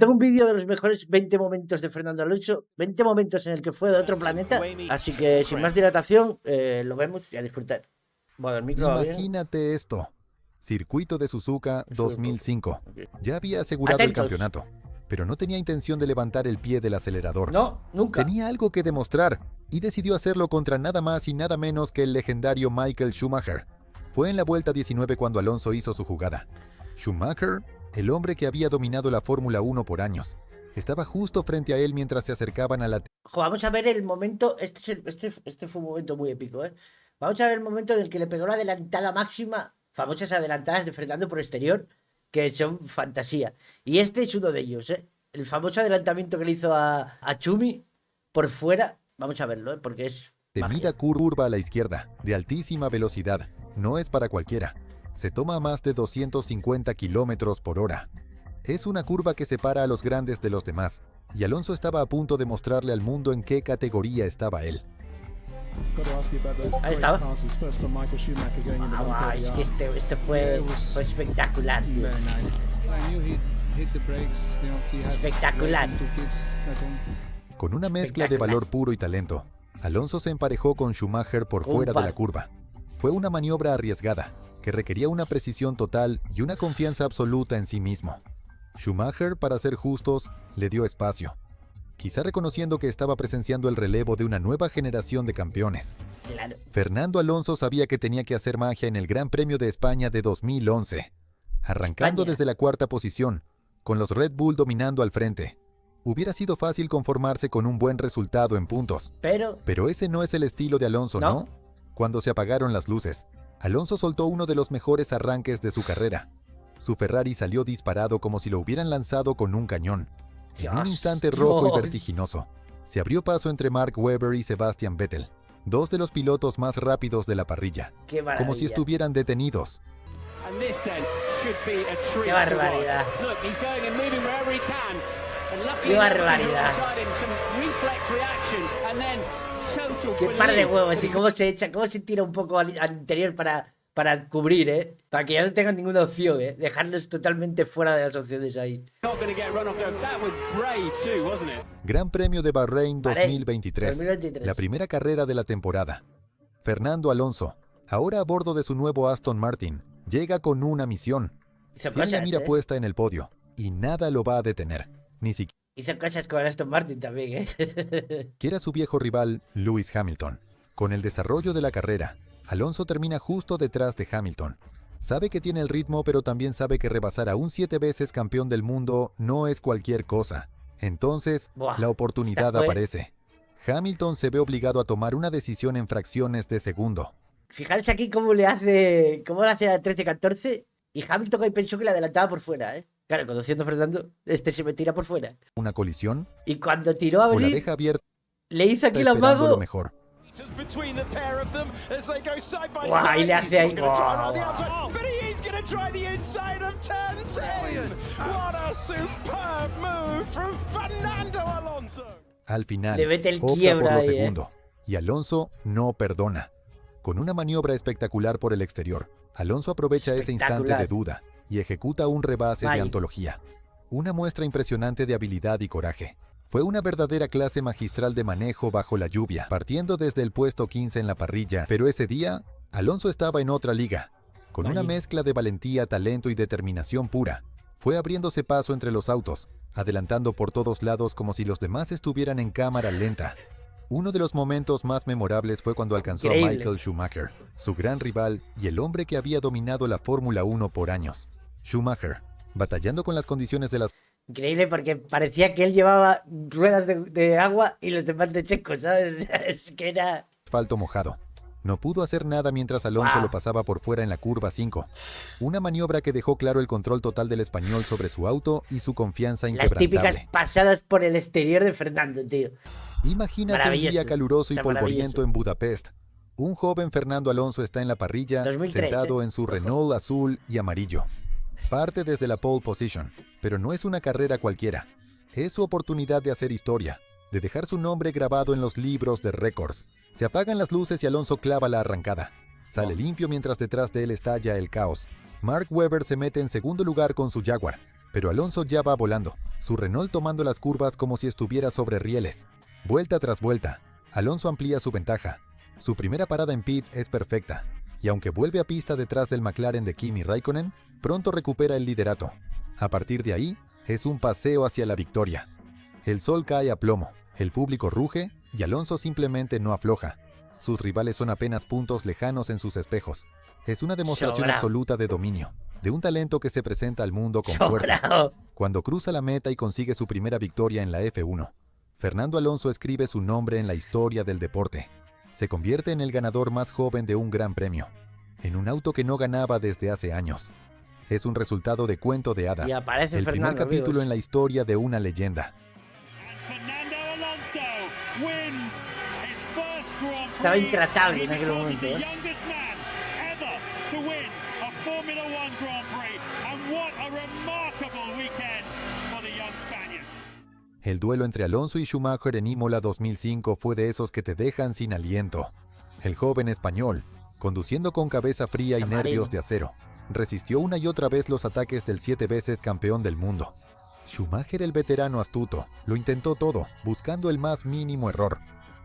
Tengo un vídeo de los mejores 20 momentos de Fernando Alonso, 20 momentos en el que fue de otro planeta, así que sin más dilatación, lo vemos y a disfrutar. Bueno, el micro va bien. Imagínate esto. Circuito de Suzuka 2005. Okay. Ya había asegurado Atentos. el campeonato, pero no tenía intención de levantar el pie del acelerador. No, nunca. Tenía algo que demostrar y decidió hacerlo contra nada más y nada menos que el legendario Michael Schumacher. Fue en la vuelta 19 cuando Alonso hizo su jugada. Schumacher, el hombre que había dominado la Fórmula 1 por años, estaba justo frente a él mientras se acercaban a la... Vamos a ver el momento, este fue un momento muy épico, ¿eh? Vamos a ver el momento en el que le pegó la adelantada máxima, famosas adelantadas de Fernando por exterior, que son fantasía. Y este es uno de ellos, ¿eh? El famoso adelantamiento que le hizo a Chumi por fuera. Vamos a verlo, ¿eh? Porque es temida curva a la izquierda, de altísima velocidad. No es para cualquiera. Se toma a más de 250 kilómetros por hora. Es una curva que separa a los grandes de los demás, y Alonso estaba a punto de mostrarle al mundo en qué categoría estaba él. Ahí estaba. Es que este fue espectacular, tío. Espectacular. Con una mezcla de valor puro y talento, Alonso se emparejó con Schumacher por fuera de la curva. Fue una maniobra arriesgada, que requería una precisión total y una confianza absoluta en sí mismo. Schumacher, para ser justos, le dio espacio, quizá reconociendo que estaba presenciando el relevo de una nueva generación de campeones. Claro. Fernando Alonso sabía que tenía que hacer magia en el Gran Premio de España de 2011, arrancando desde la cuarta posición, con los Red Bull dominando al frente. Hubiera sido fácil conformarse con un buen resultado en puntos. Pero ese no es el estilo de Alonso, ¿no? Cuando se apagaron las luces, Alonso soltó uno de los mejores arranques de su carrera. Su Ferrari salió disparado como si lo hubieran lanzado con un cañón. En un instante rojo y vertiginoso, se abrió paso entre Mark Webber y Sebastian Vettel, dos de los pilotos más rápidos de la parrilla, como si estuvieran detenidos. ¡Qué barbaridad! ¡Qué barbaridad! ¡Qué par de huevos! Y cómo se echa, cómo se tira un poco al interior para cubrir, ¿eh? Para que ya no tengan ninguna opción, ¿eh? Dejarlos totalmente fuera de las opciones ahí. Gran Premio de Bahrein 2023, la primera carrera de la temporada. Fernando Alonso, ahora a bordo de su nuevo Aston Martin, llega con una misión. Tiene la mira puesta en el podio y nada lo va a detener, ni siquiera. Hizo cosas con Aston Martin también, ¿eh? Que era su viejo rival, Lewis Hamilton. Con el desarrollo de la carrera, Alonso termina justo detrás de Hamilton. Sabe que tiene el ritmo, pero también sabe que rebasar a un 7 veces campeón del mundo no es cualquier cosa. Entonces, la oportunidad aparece. Hamilton se ve obligado a tomar una decisión en fracciones de segundo. Fijaros aquí cómo le hace la 13-14 y Hamilton ahí pensó que la adelantaba por fuera, ¿eh? Claro, conociendo a Fernando, se me tira por fuera. Una colisión. Y cuando tiró a abrir, o la deja abierta, le hizo aquí el amago. Mejor. ¡Guau! Y le hace ahí. Al final, le mete el opta quiebra por lo ahí, segundo. Y Alonso no perdona. Con una maniobra espectacular por el exterior, Alonso aprovecha ese instante de duda y ejecuta un rebase de antología. Una muestra impresionante de habilidad y coraje. Fue una verdadera clase magistral de manejo bajo la lluvia, partiendo desde el puesto 15 en la parrilla, pero ese día, Alonso estaba en otra liga. Con una mezcla de valentía, talento y determinación pura, fue abriéndose paso entre los autos, adelantando por todos lados como si los demás estuvieran en cámara lenta. Uno de los momentos más memorables fue cuando alcanzó a Michael Schumacher, su gran rival y el hombre que había dominado la Fórmula 1 por años. Schumacher, batallando con las condiciones de las... Increíble, porque parecía que él llevaba ruedas de agua y los demás de checo, ¿sabes? Es que era... asfalto mojado. No pudo hacer nada mientras Alonso lo pasaba por fuera en la curva 5. Una maniobra que dejó claro el control total del español sobre su auto y su confianza inquebrantable. Las típicas pasadas por el exterior de Fernando, tío. Imagínate un día caluroso y polvoriento en Budapest. Un joven Fernando Alonso está en la parrilla, 2003, sentado en su Renault azul y amarillo. Parte desde la pole position, pero no es una carrera cualquiera. Es su oportunidad de hacer historia, de dejar su nombre grabado en los libros de récords. Se apagan las luces y Alonso clava la arrancada. Sale limpio mientras detrás de él estalla el caos. Mark Webber se mete en segundo lugar con su Jaguar, pero Alonso ya va volando. su Renault tomando las curvas como si estuviera sobre rieles. Vuelta tras vuelta, Alonso amplía su ventaja. Su primera parada en pits es perfecta, y aunque vuelve a pista detrás del McLaren de Kimi Raikkonen, pronto recupera el liderato. A partir de ahí, es un paseo hacia la victoria. El sol cae a plomo, el público ruge y Alonso simplemente no afloja. Sus rivales son apenas puntos lejanos en sus espejos. Es una demostración absoluta de dominio, de un talento que se presenta al mundo con fuerza. Cuando cruza la meta y consigue su primera victoria en la F1, Fernando Alonso escribe su nombre en la historia del deporte. Se convierte en el ganador más joven de un gran premio, en un auto que no ganaba desde hace años. Es un resultado de cuento de hadas, el primer capítulo en la historia de una leyenda. Estaba intratable en aquel momento, ¿eh? El duelo entre Alonso y Schumacher en Imola 2005 fue de esos que te dejan sin aliento. El joven español, conduciendo con cabeza fría y nervios de acero, resistió una y otra vez los ataques del 7 veces campeón del mundo. Schumacher, el veterano astuto, lo intentó todo, buscando el más mínimo error.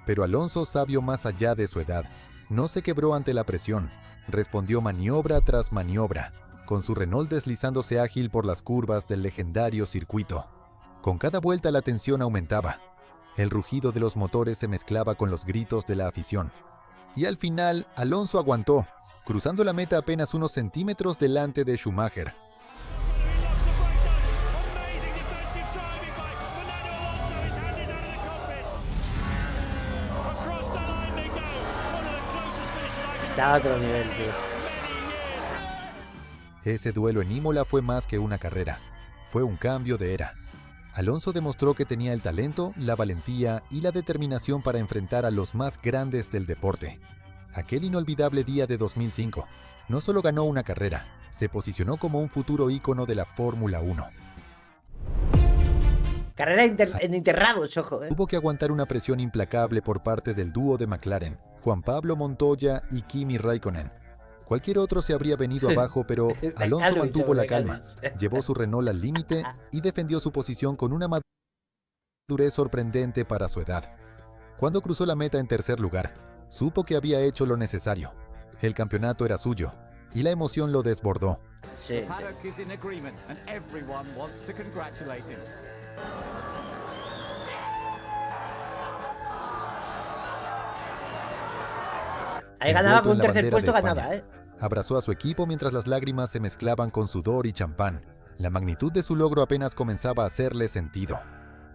Pero Alonso, sabio más allá de su edad, no se quebró ante la presión. Respondió maniobra tras maniobra, con su Renault deslizándose ágil por las curvas del legendario circuito. Con cada vuelta la tensión aumentaba. El rugido de los motores se mezclaba con los gritos de la afición. Y al final, Alonso aguantó, cruzando la meta apenas unos centímetros delante de Schumacher. Está a otro nivel, tío. Ese duelo en Imola fue más que una carrera. Fue un cambio de era. Alonso demostró que tenía el talento, la valentía y la determinación para enfrentar a los más grandes del deporte. Aquel inolvidable día de 2005, no solo ganó una carrera, se posicionó como un futuro ícono de la Fórmula 1. Carrera en Interlagos, ojo. Tuvo que aguantar una presión implacable por parte del dúo de McLaren, Juan Pablo Montoya y Kimi Raikkonen. Cualquier otro se habría venido abajo, pero Alonso mantuvo la calma, llevó su Renault al límite y defendió su posición con una madurez sorprendente para su edad. Cuando cruzó la meta en tercer lugar, supo que había hecho lo necesario. El campeonato era suyo y la emoción lo desbordó. Sí. Ahí ganaba con un tercer puesto, ganaba, ¿eh? Abrazó a su equipo mientras las lágrimas se mezclaban con sudor y champán. La magnitud de su logro apenas comenzaba a hacerle sentido.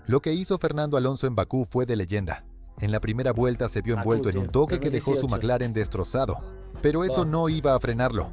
Lo que hizo Fernando Alonso en Bakú fue de leyenda. En la primera vuelta se vio envuelto en un toque que dejó su McLaren destrozado. Pero eso no iba a frenarlo.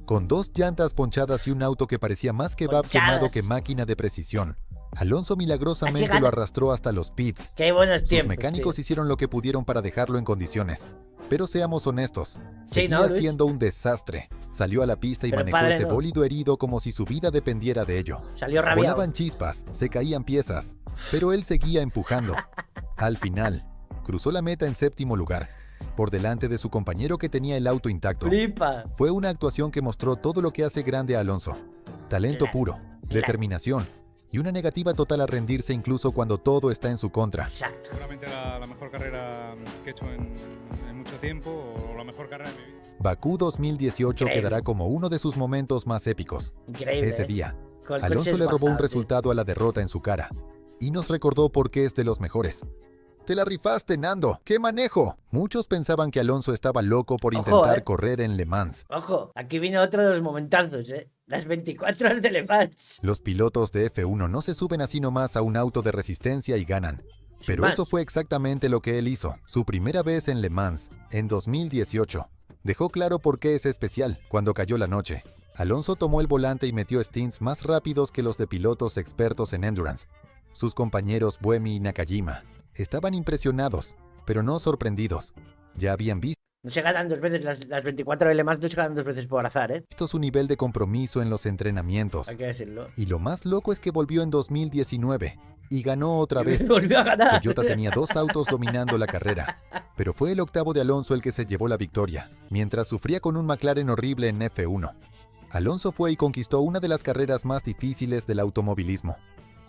Con 2 llantas ponchadas y un auto que parecía más kebab quemado que máquina de precisión, Alonso milagrosamente lo arrastró hasta los pits. Qué buenos tiempos. Sus mecánicos hicieron lo que pudieron para dejarlo en condiciones. Pero seamos honestos, seguía siendo un desastre. Salió a la pista y manejó ese bólido herido como si su vida dependiera de ello. Salió rabiado. Volaban chispas, se caían piezas, pero él seguía empujando. Al final, cruzó la meta en 7º lugar, por delante de su compañero que tenía el auto intacto. ¡Flipa! Fue una actuación que mostró todo lo que hace grande a Alonso. Talento puro, determinación y una negativa total a rendirse incluso cuando todo está en su contra. Exacto. Seguramente la mejor carrera que he hecho en mucho tiempo, o la mejor carrera de mi vida. Bakú 2018 quedará como uno de sus momentos más épicos. Increíble. Ese día, Alonso le robó un resultado a la derrota en su cara y nos recordó por qué es de los mejores. ¡Te la rifaste, Nando! ¡Qué manejo! Muchos pensaban que Alonso estaba loco por intentar correr en Le Mans. Ojo, aquí vino otro de los momentazos, ¿eh? Las 24 horas de Le Mans. Los pilotos de F1 no se suben así nomás a un auto de resistencia y ganan. Pero eso fue exactamente lo que él hizo. Su primera vez en Le Mans, en 2018. Dejó claro por qué es especial. Cuando cayó la noche, Alonso tomó el volante y metió stints más rápidos que los de pilotos expertos en endurance. Sus compañeros Buemi y Nakajima estaban impresionados, pero no sorprendidos. Ya habían visto No se ganan 2 veces, las 24 de Le Mans no se ganan 2 veces por azar, ¿eh? su nivel de compromiso en los entrenamientos. Hay que decirlo. Y lo más loco es que volvió en 2019 y ganó otra vez. Volvió a ganar. Toyota tenía 2 autos dominando la carrera, pero fue el octavo de Alonso el que se llevó la victoria, mientras sufría con un McLaren horrible en F1. Alonso fue y conquistó una de las carreras más difíciles del automovilismo.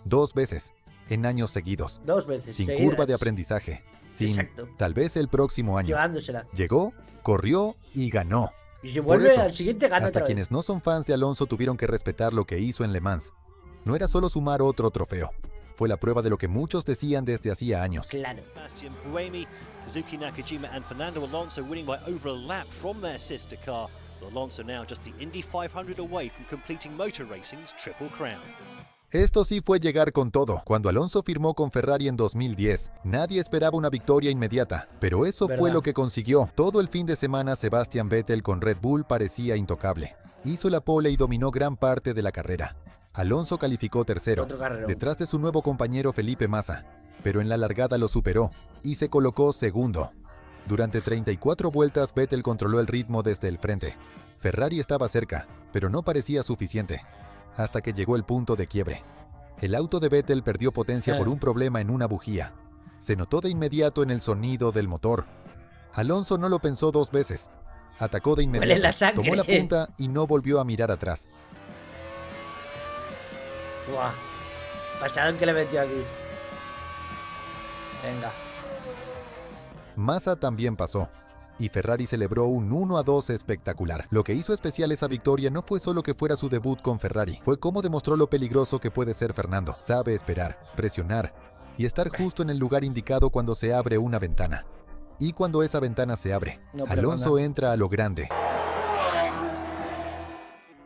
2 veces, en años seguidos, 2 veces. sin seguidas. curva de aprendizaje, sin Exacto. tal vez el próximo año. Llevándosela. Llegó, corrió y ganó. Y si Por vuelve eso, al siguiente, gana hasta otra vez. quienes no son fans de Alonso tuvieron que respetar lo que hizo en Le Mans. No era solo sumar otro trofeo. Fue la prueba de lo que muchos decían desde hacía años. Claro. Sebastian Buemi, Kazuki Nakajima and Fernando Alonso winning by over a lap from their sister car. With Alonso now just the Indy 500 away from completing Motor Racing's Triple Crown. Esto sí fue llegar con todo. Cuando Alonso firmó con Ferrari en 2010, nadie esperaba una victoria inmediata, pero eso fue ¿Verdad? lo que consiguió. Todo el fin de semana Sebastian Vettel con Red Bull parecía intocable. Hizo la pole y dominó gran parte de la carrera. Alonso calificó tercero, Otro carrerón. detrás de su nuevo compañero Felipe Massa, pero en la largada lo superó y se colocó segundo. Durante 34 vueltas Vettel controló el ritmo desde el frente. Ferrari estaba cerca, pero no parecía suficiente, hasta que llegó el punto de quiebre. El auto de Vettel perdió potencia por un problema en una bujía. Se notó de inmediato en el sonido del motor. Alonso no lo pensó 2 veces. Atacó de Huele la inmediato, sangre. tomó la punta y no volvió a mirar atrás. Buah. Pasadón que le metió aquí. Venga. Massa también pasó, y Ferrari celebró un 1-2 espectacular. Lo que hizo especial esa victoria no fue solo que fuera su debut con Ferrari, fue cómo demostró lo peligroso que puede ser Fernando. Sabe esperar, presionar y estar justo en el lugar indicado cuando se abre una ventana. Y cuando esa ventana se abre, No Alonso perdona. entra a lo grande.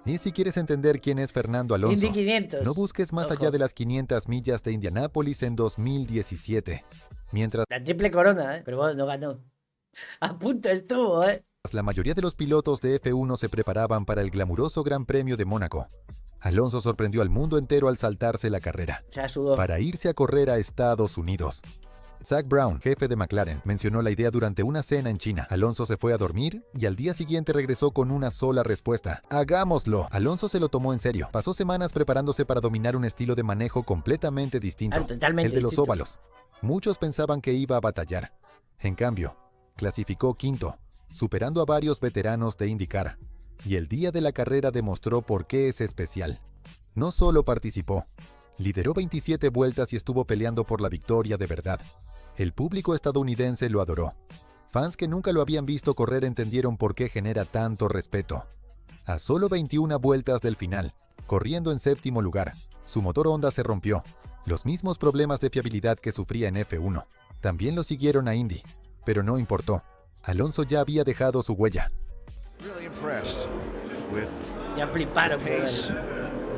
Y si quieres entender quién es Fernando Alonso, Indy 500. no busques más Ojo. allá de las 500 millas de Indianápolis en 2017. Mientras La triple corona, ¿eh? Pero bueno, no ganó. A punto estuvo, ¿eh? la mayoría de los pilotos de F1 se preparaban para el glamuroso Gran Premio de Mónaco, Alonso sorprendió al mundo entero al saltarse la carrera, O sea, sudó. para irse a correr a Estados Unidos. Zak Brown, jefe de McLaren, mencionó la idea durante una cena en China. Alonso se fue a dormir y al día siguiente regresó con una sola respuesta: ¡hagámoslo! Alonso se lo tomó en serio. Pasó semanas preparándose para dominar un estilo de manejo completamente distinto, Ah, totalmente el de los distinto. óvalos. Muchos pensaban que iba a batallar. En cambio, clasificó quinto, superando a varios veteranos de IndyCar. Y el día de la carrera demostró por qué es especial. No solo participó, lideró 27 vueltas y estuvo peleando por la victoria de verdad. El público estadounidense lo adoró. Fans que nunca lo habían visto correr entendieron por qué genera tanto respeto. A solo 21 vueltas del final, corriendo en séptimo lugar, su motor Honda se rompió. Los mismos problemas de fiabilidad que sufría en F1. También lo siguieron a Indy, pero no importó. Alonso ya había dejado su huella. Really impressed with Ya fliparon por pace, él.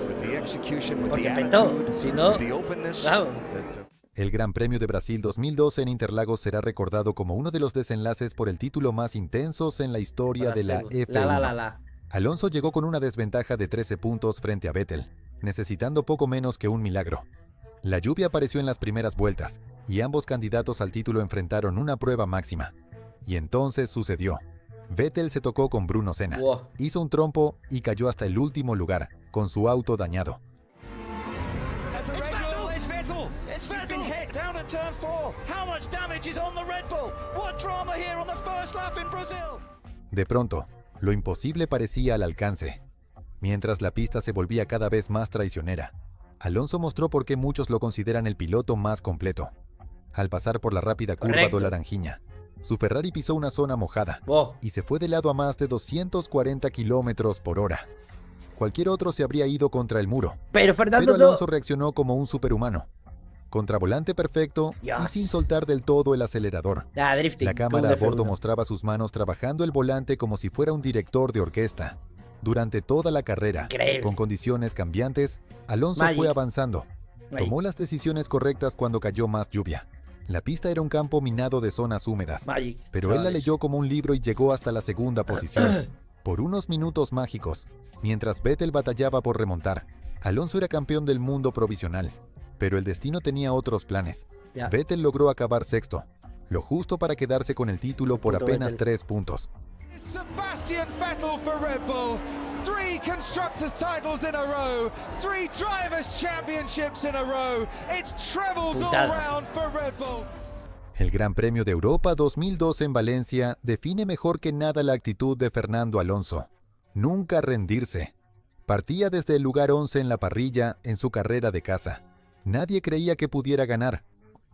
with the execution, with Porque the petó, attitude, si no, with the openness. claro. that, El Gran Premio de Brasil 2012 en Interlagos será recordado como uno de los desenlaces por el título más intensos en la historia de la F1. La. Alonso llegó con una desventaja de 13 puntos frente a Vettel, necesitando poco menos que un milagro. La lluvia apareció en las primeras vueltas, y ambos candidatos al título enfrentaron una prueba máxima. Y entonces sucedió. Vettel se tocó con Bruno Senna, Wow. hizo un trompo y cayó hasta el último lugar, con su auto dañado. It's Vettel down at turn 4. How much damage is on the Red Bull? What drama here on the first lap in Brazil? De pronto, lo imposible parecía al alcance. Mientras la pista se volvía cada vez más traicionera, Alonso mostró por qué muchos lo consideran el piloto más completo. Al pasar por la rápida curva Correcto. do Laranjinha, su Ferrari pisó una zona mojada Wow. y se fue de lado a más de 240 kilómetros por hora. Cualquier otro se habría ido contra el muro, Pero Fernando pero no. Alonso reaccionó como un superhumano. Contravolante perfecto y Dios. sin soltar del todo el acelerador. Ah, drifting. La como cámara de a bordo F1. mostraba sus manos trabajando el volante como si fuera un director de orquesta. Durante toda la carrera, Increíble. con condiciones cambiantes, Alonso Magic. fue avanzando. Ahí. Tomó las decisiones correctas cuando cayó más lluvia. La pista era un campo minado de zonas húmedas, Magic, pero él la chavales. leyó como un libro y llegó hasta la segunda posición. Por unos minutos mágicos, mientras Vettel batallaba por remontar, Alonso era campeón del mundo provisional. Pero el destino tenía otros planes. Ya. Vettel logró acabar sexto, lo justo para quedarse con el título por Puto apenas Vettel. 3 puntos. Sebastian Vettel for Red Bull. 3 Constructors titles in a row. 3 Drivers' Championships in a row. It's trebles all Putada. round for Red Bull. El Gran Premio de Europa 2012 en Valencia define mejor que nada la actitud de Fernando Alonso. Nunca rendirse. Partía desde el lugar 11 en la parrilla en su carrera de casa. Nadie creía que pudiera ganar.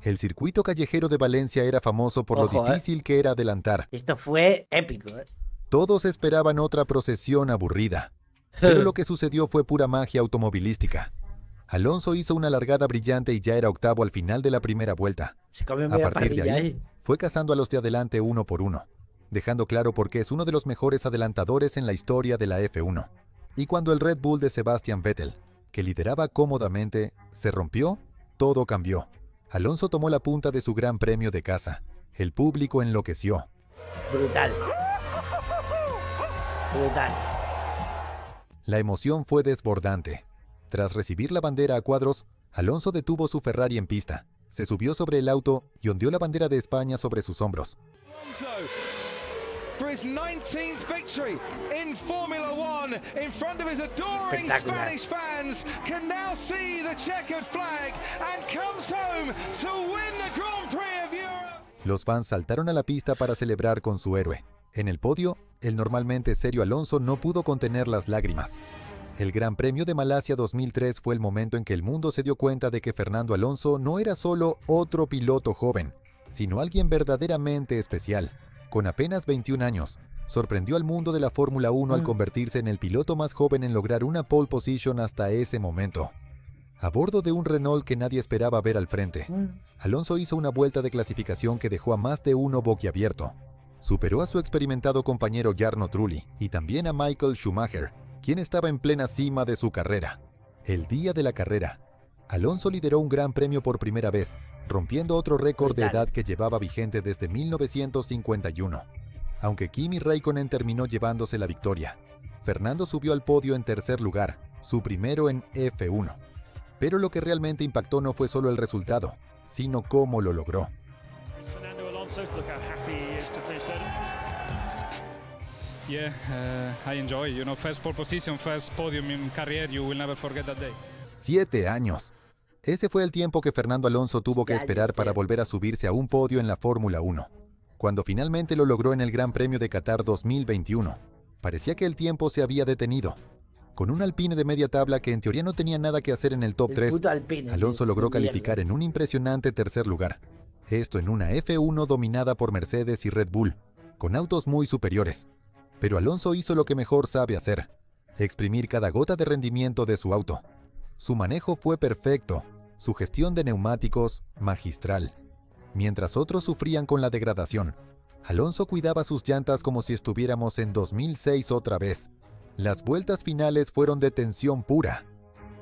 El circuito callejero de Valencia era famoso por Ojo, lo difícil que era adelantar. Esto fue épico, ¿eh? Todos esperaban otra procesión aburrida. Pero lo que sucedió fue pura magia automovilística. Alonso hizo una largada brillante y ya era octavo al final de la primera vuelta. Se comió A media partir de parrilla ahí, fue cazando a los de adelante uno por uno, dejando claro por qué es uno de los mejores adelantadores en la historia de la F1. Y cuando el Red Bull de Sebastian Vettel, que lideraba cómodamente, se rompió, todo cambió. Alonso tomó la punta de su gran premio de casa. El público enloqueció. Brutal. Brutal. La emoción fue desbordante. Tras recibir la bandera a cuadros, Alonso detuvo su Ferrari en pista, se subió sobre el auto y ondeó la bandera de España sobre sus hombros. For his 19th victory in Formula One in front of his adoring Spanish fans, can now see the checkered flag and comes home to win the Grand Prix of Europe. Los fans saltaron a la pista para celebrar con su héroe. En el podio, el normalmente serio Alonso no pudo contener las lágrimas. El Gran Premio de Malasia 2003 fue el momento en que el mundo se dio cuenta de que Fernando Alonso no era solo otro piloto joven, sino alguien verdaderamente especial. Con apenas 21 años, sorprendió al mundo de la Fórmula 1 al convertirse en el piloto más joven en lograr una pole position hasta ese momento. A bordo de un Renault que nadie esperaba ver al frente, Alonso hizo una vuelta de clasificación que dejó a más de uno boquiabierto. Superó a su experimentado compañero Jarno Trulli y también a Michael Schumacher, quien estaba en plena cima de su carrera. El día de la carrera, Alonso lideró un gran premio por primera vez, rompiendo otro récord de edad que llevaba vigente desde 1951. Aunque Kimi Räikkönen terminó llevándose la victoria, Fernando subió al podio en tercer lugar, su primero en F1. Pero lo que realmente impactó no fue solo el resultado, sino cómo lo logró. Yeah, I enjoy. You know, first pole position, first podium in career, you will never forget that day. 7 años. Ese fue el tiempo que Fernando Alonso tuvo que esperar para volver a subirse a un podio en la Fórmula 1. Cuando finalmente lo logró en el Gran Premio de Qatar 2021, parecía que el tiempo se había detenido. Con un Alpine de media tabla que en teoría no tenía nada que hacer en el top 3, Alonso logró calificar en un impresionante tercer lugar. Esto en una F1 dominada por Mercedes y Red Bull, con autos muy superiores. Pero Alonso hizo lo que mejor sabe hacer: exprimir cada gota de rendimiento de su auto. Su manejo fue perfecto, su gestión de neumáticos magistral. Mientras otros sufrían con la degradación, Alonso cuidaba sus llantas como si estuviéramos en 2006 otra vez. Las vueltas finales fueron de tensión pura.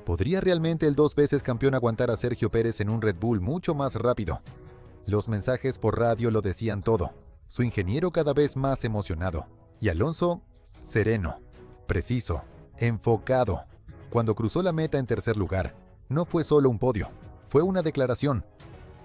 ¿Podría realmente el 2 veces campeón aguantar a Sergio Pérez en un Red Bull mucho más rápido? Los mensajes por radio lo decían todo, su ingeniero cada vez más emocionado, y Alonso sereno, preciso, enfocado. Cuando cruzó la meta en tercer lugar, no fue solo un podio, fue una declaración.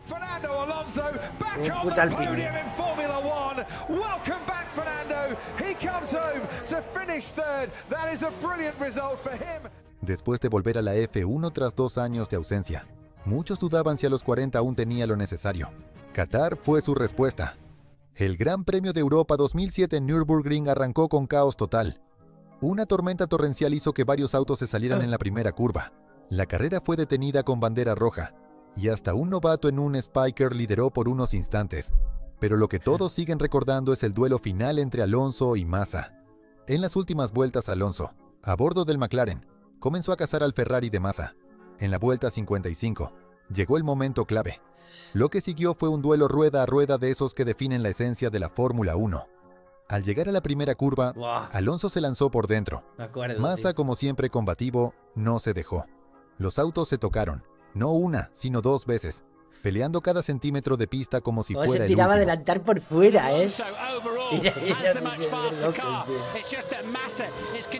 Fernando Alonso back on the podium in Formula One. Welcome back, Fernando. He comes home to finish third. That is a brilliant result for him. Después de volver a la F1 tras 2 años de ausencia, muchos dudaban si a los 40 aún tenía lo necesario. Qatar fue su respuesta. El Gran Premio de Europa 2007 en Nürburgring arrancó con caos total. Una tormenta torrencial hizo que varios autos se salieran en la primera curva. La carrera fue detenida con bandera roja, y hasta un novato en un Spiker lideró por unos instantes. Pero lo que todos siguen recordando es el duelo final entre Alonso y Massa. En las últimas vueltas, Alonso, a bordo del McLaren, comenzó a cazar al Ferrari de Massa. En la vuelta 55, llegó el momento clave. Lo que siguió fue un duelo rueda a rueda de esos que definen la esencia de la Fórmula 1. Al llegar a la primera curva, Alonso se lanzó por dentro. Massa, como siempre combativo, no se dejó. Los autos se tocaron, no una, sino 2 veces, peleando cada centímetro de pista como si fuera el último. Se tiraba a adelantar por fuera, ¿eh?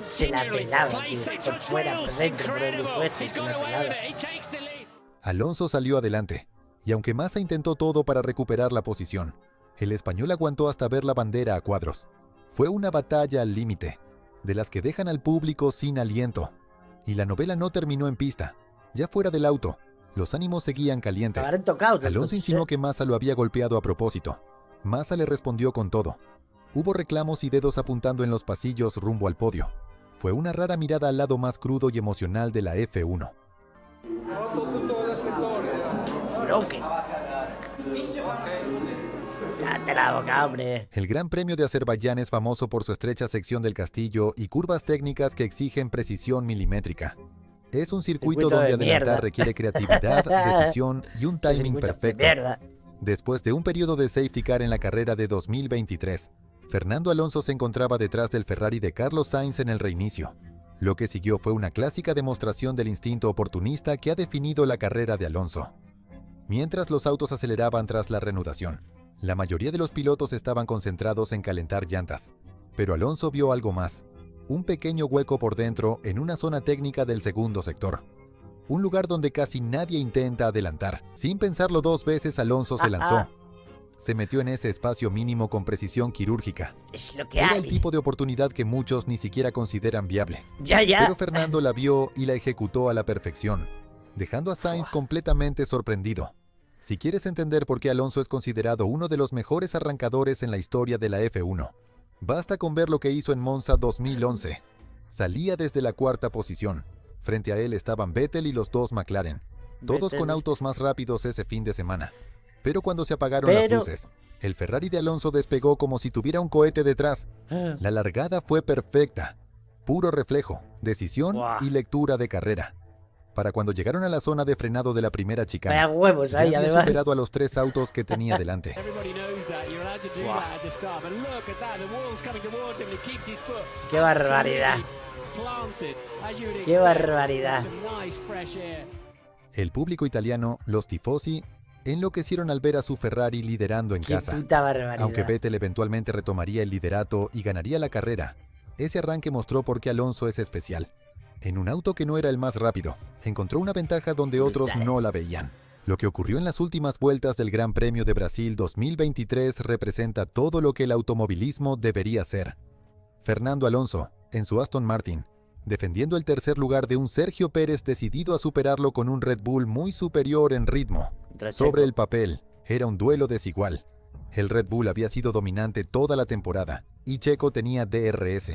Se la pelaba, tío, por fuera, por dentro, por donde fuese, se la pelaba. Alonso salió adelante, y aunque Massa intentó todo para recuperar la posición, el español aguantó hasta ver la bandera a cuadros. Fue una batalla al límite, de las que dejan al público sin aliento. Y la novela no terminó en pista. Ya fuera del auto, los ánimos seguían calientes. Alonso insinuó que Massa lo había golpeado a propósito. Massa le respondió con todo. Hubo reclamos y dedos apuntando en los pasillos rumbo al podio. Fue una rara mirada al lado más crudo y emocional de la F1. bloque. Cállate la boca, hombre. El Gran Premio de Azerbaiyán es famoso por su estrecha sección del castillo y curvas técnicas que exigen precisión milimétrica. Es un circuito donde adelantar requiere creatividad, decisión y un timing perfecto. Después de un periodo de safety car en la carrera de 2023, Fernando Alonso se encontraba detrás del Ferrari de Carlos Sainz en el reinicio. Lo que siguió fue una clásica demostración del instinto oportunista que ha definido la carrera de Alonso. Mientras los autos aceleraban tras la reanudación, la mayoría de los pilotos estaban concentrados en calentar llantas. Pero Alonso vio algo más. Un pequeño hueco por dentro en una zona técnica del segundo sector. Un lugar donde casi nadie intenta adelantar. Sin pensarlo dos veces, Alonso se lanzó. Se metió en ese espacio mínimo con precisión quirúrgica. Es lo que Era hay. el tipo de oportunidad que muchos ni siquiera consideran viable. Ya. Pero Fernando la vio y la ejecutó a la perfección, dejando a Sainz completamente sorprendido. Si quieres entender por qué Alonso es considerado uno de los mejores arrancadores en la historia de la F1, basta con ver lo que hizo en Monza 2011. Salía desde la cuarta posición. Frente a él estaban Vettel y los dos McLaren, todos con autos más rápidos ese fin de semana. Pero cuando se apagaron las luces, el Ferrari de Alonso despegó como si tuviera un cohete detrás. La largada fue perfecta. Puro reflejo, decisión y lectura de carrera. Para cuando llegaron a la zona de frenado de la primera chicana, Vaya huevos ahí, ya había además. superado a los 3 autos que tenía delante. ¡Qué barbaridad! ¡Qué barbaridad! El público italiano, los tifosi, enloquecieron al ver a su Ferrari liderando en ¡Qué casa. puta barbaridad! Aunque Vettel eventualmente retomaría el liderato y ganaría la carrera, ese arranque mostró por qué Alonso es especial. En un auto que no era el más rápido, encontró una ventaja donde otros no la veían. Lo que ocurrió en las últimas vueltas del Gran Premio de Brasil 2023 representa todo lo que el automovilismo debería ser. Fernando Alonso, en su Aston Martin, defendiendo el tercer lugar de un Sergio Pérez decidido a superarlo con un Red Bull muy superior en ritmo. Sobre el papel, era un duelo desigual. El Red Bull había sido dominante toda la temporada, y Checo tenía DRS.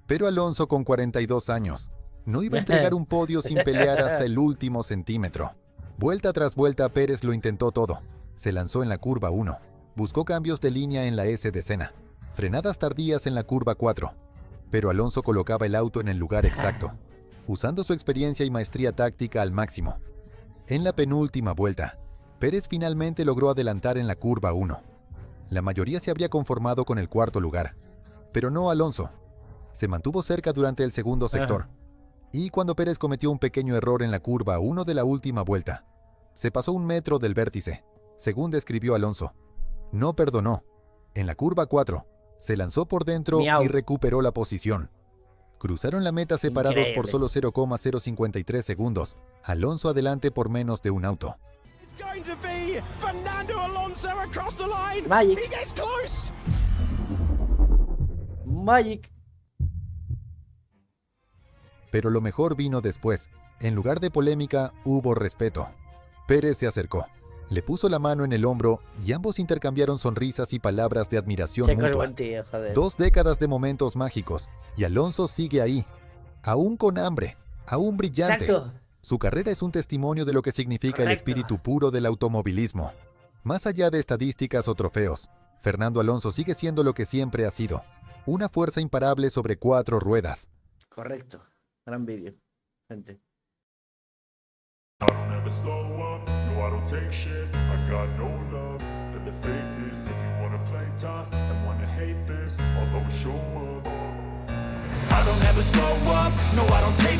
Pero Alonso, con 42 años, no iba a entregar un podio sin pelear hasta el último centímetro. Vuelta tras vuelta, Pérez lo intentó todo. Se lanzó en la curva 1, buscó cambios de línea en la S decena, frenadas tardías en la curva 4. Pero Alonso colocaba el auto en el lugar exacto, usando su experiencia y maestría táctica al máximo. En la penúltima vuelta, Pérez finalmente logró adelantar en la curva 1. La mayoría se habría conformado con el cuarto lugar, pero no Alonso. Se mantuvo cerca durante el segundo sector. Y cuando Pérez cometió un pequeño error en la curva 1 de la última vuelta, se pasó 1 metro del vértice, según describió Alonso. No perdonó. En la curva 4, se lanzó por dentro y recuperó la posición. Cruzaron la meta separados por solo 0,053 segundos. Alonso adelante por menos de un auto. Magic. Pero lo mejor vino después. En lugar de polémica, hubo respeto. Pérez se acercó, le puso la mano en el hombro y ambos intercambiaron sonrisas y palabras de admiración mutua. 2 décadas de momentos mágicos, y Alonso sigue ahí, aún con hambre, aún brillante. Exacto. Su carrera es un testimonio de lo que significa el espíritu puro del automovilismo. Más allá de estadísticas o trofeos, Fernando Alonso sigue siendo lo que siempre ha sido, una fuerza imparable sobre 4 ruedas. Correcto. Gran vídeo, gente. I don't ever slow up, no I don't take shit. I got no love for the fakeness. If you wanna play tough and wanna hate this, I'll always show up. I don't ever slow up, no I don't take